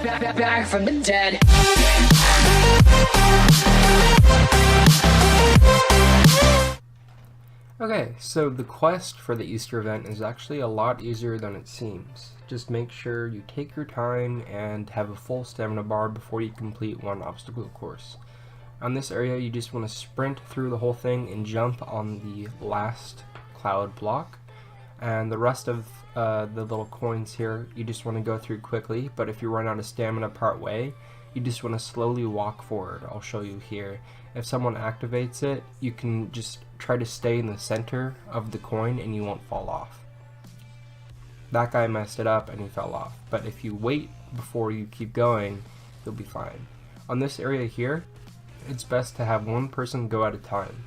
back from the dead. Okay, so the quest for the Easter event is actually a lot easier than it seems. Just make sure you take your time and have a full stamina bar before you complete one obstacle course. On this area, you just want to sprint through the whole thing and jump on the last cloud block. And the rest of the little coins here, you just want to go through quickly, but if you run out of stamina part way, you just want to slowly walk forward. I'll show you here. If someone activates it, you can just try to stay in the center of the coin and you won't fall off. That guy messed it up and he fell off, but if you wait before you keep going, you'll be fine. On this area here, it's best to have one person go at a time.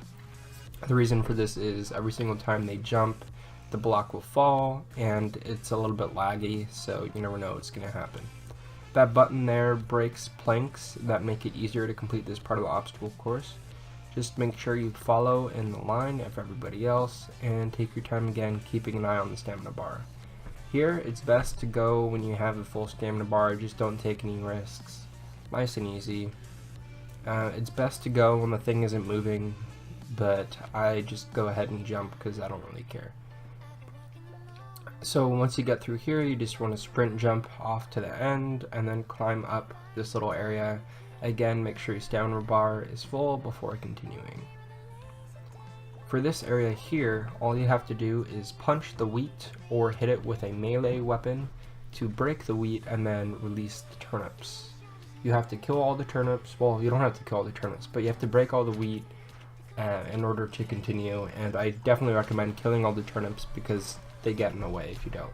The reason for this is every single time they jump, the block will fall, and it's a little bit laggy, so you never know what's going to happen. That button there breaks planks that make it easier to complete this part of the obstacle course. Just make sure you follow in the line of everybody else, and take your time again, keeping an eye on the stamina bar. Here, it's best to go when you have a full stamina bar, just don't take any risks. Nice and easy. It's best to go when the thing isn't moving, but I just go ahead and jump because I don't really care. So once you get through here, you just want to sprint jump off to the end and then climb up this little area. Again, make sure your stamina bar is full before continuing. For this area here, all you have to do is punch the wheat or hit it with a melee weapon to break the wheat and then release the turnips. You have to kill all the turnips. Well, you don't have to kill all the turnips, but you have to break all the wheat in order to continue, and I definitely recommend killing all the turnips because they get in the way if you don't.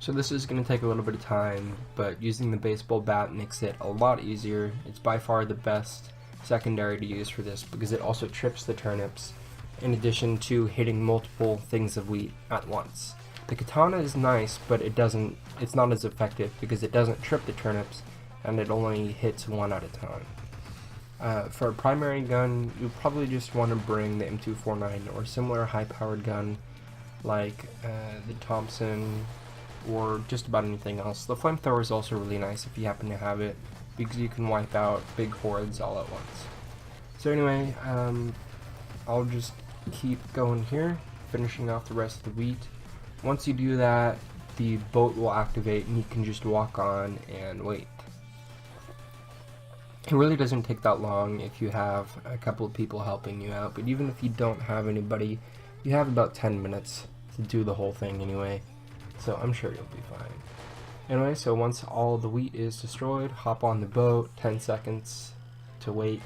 So this is going to take a little bit of time, but using the baseball bat makes it a lot easier. It's by far the best secondary to use for this because it also trips the turnips in addition to hitting multiple things of wheat at once. The katana is nice, but it's not as effective because it doesn't trip the turnips and it only hits one at a time. For a primary gun, you probably just want to bring the M249 or similar high-powered gun like the Thompson or just about anything else. The flamethrower is also really nice if you happen to have it because you can wipe out big hordes all at once. So anyway, I'll just keep going here, finishing off the rest of the wheat. Once you do that, the boat will activate and you can just walk on and wait. It really doesn't take that long if you have a couple of people helping you out, but even if you don't have anybody, you have about 10 minutes to do the whole thing anyway, so I'm sure you'll be fine. Anyway, so once all the wheat is destroyed, hop on the boat, 10 seconds to wait.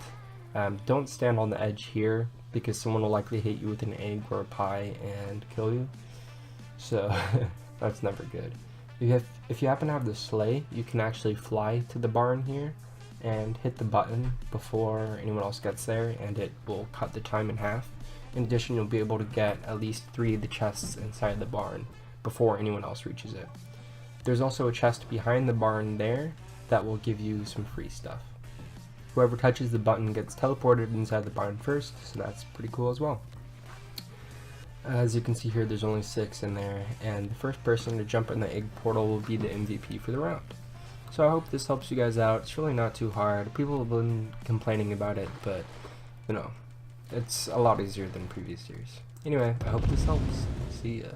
Don't stand on the edge here because someone will likely hit you with an egg or a pie and kill you, so that's never good. If you happen to have the sleigh, you can actually fly to the barn here and hit the button before anyone else gets there, and it will cut the time in half. In addition, you'll be able to get at least 3 of the chests inside the barn before anyone else reaches it. There's also a chest behind the barn there that will give you some free stuff. Whoever touches the button gets teleported inside the barn first, so that's pretty cool as well. As you can see here, there's only 6 in there, and the first person to jump in the egg portal will be the MVP for the round. So I hope this helps you guys out. It's really not too hard. People have been complaining about it, but you know, it's a lot easier than previous years. Anyway, I hope this helps. See ya.